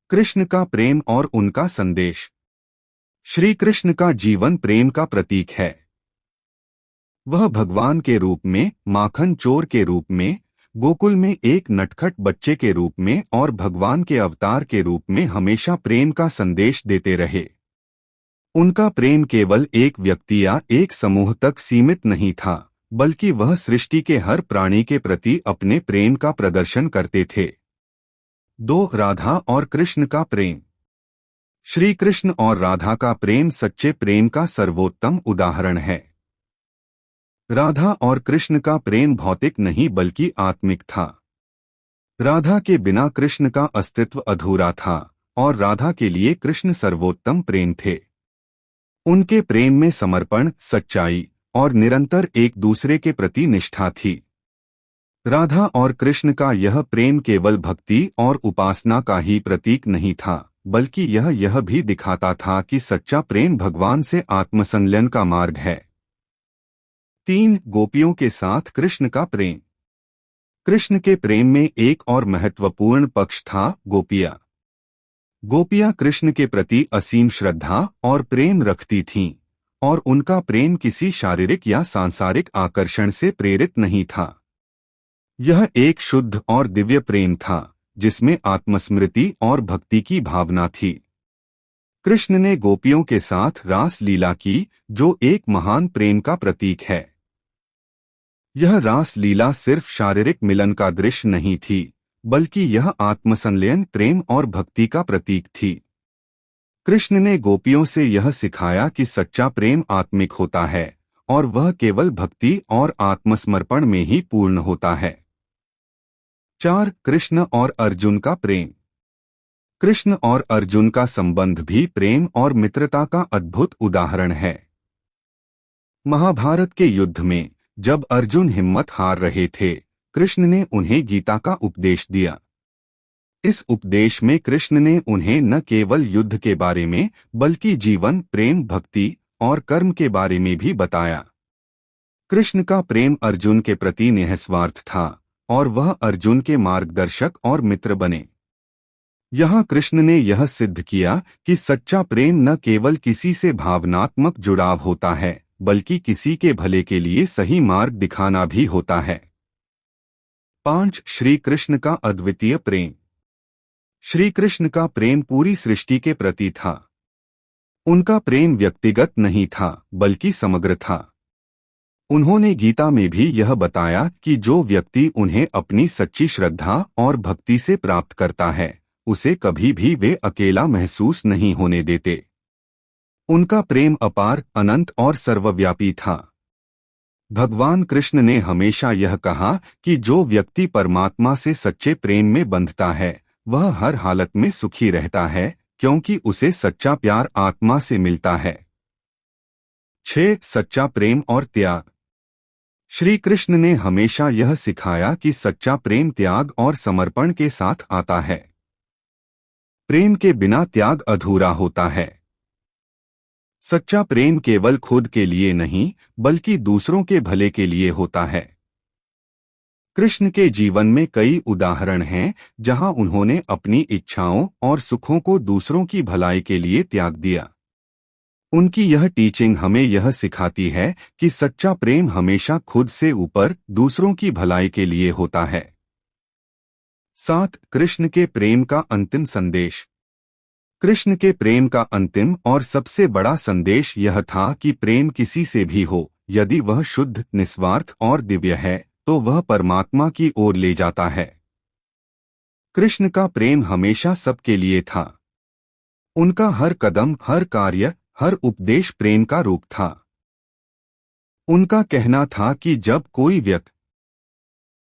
कृष्ण का प्रेम और उनका संदेश। श्री कृष्ण का जीवन प्रेम का प्रतीक है। वह भगवान के रूप में, माखन चोर के रूप में, गोकुल में एक नटखट बच्चे के रूप में और भगवान के अवतार के रूप में हमेशा प्रेम का संदेश देते रहे। उनका प्रेम केवल एक व्यक्ति या एक समूह तक सीमित नहीं था, बल्कि वह सृष्टि के हर प्राणी के प्रति अपने प्रेम का प्रदर्शन करते थे। 2. राधा और कृष्ण का प्रेम। श्री कृष्ण और राधा का प्रेम सच्चे प्रेम का सर्वोत्तम उदाहरण है। राधा और कृष्ण का प्रेम भौतिक नहीं बल्कि आत्मिक था। राधा के बिना कृष्ण का अस्तित्व अधूरा था और राधा के लिए कृष्ण सर्वोत्तम प्रेम थे। उनके प्रेम में समर्पण, सच्चाई और निरंतर एक दूसरे के प्रति निष्ठा थी। राधा और कृष्ण का यह प्रेम केवल भक्ति और उपासना का ही प्रतीक नहीं था, बल्कि यह भी दिखाता था कि सच्चा प्रेम भगवान से आत्मसंलयन का मार्ग है। 3. गोपियों के साथ कृष्ण का प्रेम। कृष्ण के प्रेम में एक और महत्वपूर्ण पक्ष था, गोपियां। गोपियां कृष्ण के प्रति असीम श्रद्धा और प्रेम रखती थीं, और उनका प्रेम किसी शारीरिक या सांसारिक आकर्षण से प्रेरित नहीं था। यह एक शुद्ध और दिव्य प्रेम था, जिसमें आत्मस्मृति और भक्ति की भावना थी। कृष्ण ने गोपियों के साथ रास लीला की, जो एक महान प्रेम का प्रतीक है। यह रास लीला सिर्फ शारीरिक मिलन का दृश्य नहीं थी, बल्कि यह आत्मसंलयन, प्रेम और भक्ति का प्रतीक थी। कृष्ण ने गोपियों से यह सिखाया कि सच्चा प्रेम आत्मिक होता है और वह केवल भक्ति और आत्मसमर्पण में ही पूर्ण होता है। 4. कृष्ण और अर्जुन का प्रेम। कृष्ण और अर्जुन का संबंध भी प्रेम और मित्रता का अद्भुत उदाहरण है। महाभारत के युद्ध में जब अर्जुन हिम्मत हार रहे थे, कृष्ण ने उन्हें गीता का उपदेश दिया। इस उपदेश में कृष्ण ने उन्हें न केवल युद्ध के बारे में, बल्कि जीवन, प्रेम, भक्ति और कर्म के बारे में भी बताया। कृष्ण का प्रेम अर्जुन के प्रति निस्वार्थ था और वह अर्जुन के मार्गदर्शक और मित्र बने। यहाँ कृष्ण ने यह सिद्ध किया कि सच्चा प्रेम न केवल किसी से भावनात्मक जुड़ाव होता है, बल्कि किसी के भले के लिए सही मार्ग दिखाना भी होता है। 5. श्री कृष्ण का अद्वितीय प्रेम। श्री कृष्ण का प्रेम पूरी सृष्टि के प्रति था। उनका प्रेम व्यक्तिगत नहीं था, बल्कि समग्र था। उन्होंने गीता में भी यह बताया कि जो व्यक्ति उन्हें अपनी सच्ची श्रद्धा और भक्ति से प्राप्त करता है, उसे कभी भी वे अकेला महसूस नहीं होने देते। उनका प्रेम अपार, अनंत और सर्वव्यापी था। भगवान कृष्ण ने हमेशा यह कहा कि जो व्यक्ति परमात्मा से सच्चे प्रेम में बंधता है, वह हर हालत में सुखी रहता है, क्योंकि उसे सच्चा प्यार आत्मा से मिलता है। 6. सच्चा प्रेम और त्याग। श्री कृष्ण ने हमेशा यह सिखाया कि सच्चा प्रेम त्याग और समर्पण के साथ आता है। प्रेम के बिना त्याग अधूरा होता है। सच्चा प्रेम केवल खुद के लिए नहीं, बल्कि दूसरों के भले के लिए होता है। कृष्ण के जीवन में कई उदाहरण हैं जहां उन्होंने अपनी इच्छाओं और सुखों को दूसरों की भलाई के लिए त्याग दिया। उनकी यह टीचिंग हमें यह सिखाती है कि सच्चा प्रेम हमेशा खुद से ऊपर दूसरों की भलाई के लिए होता है। 7. कृष्ण के प्रेम का अंतिम संदेश। कृष्ण के प्रेम का अंतिम और सबसे बड़ा संदेश यह था कि प्रेम किसी से भी हो, यदि वह शुद्ध, निस्वार्थ और दिव्य है, तो वह परमात्मा की ओर ले जाता है। कृष्ण का प्रेम हमेशा सबके लिए था। उनका हर कदम, हर कार्य, हर उपदेश प्रेम का रूप था। उनका कहना था कि जब कोई व्यक्ति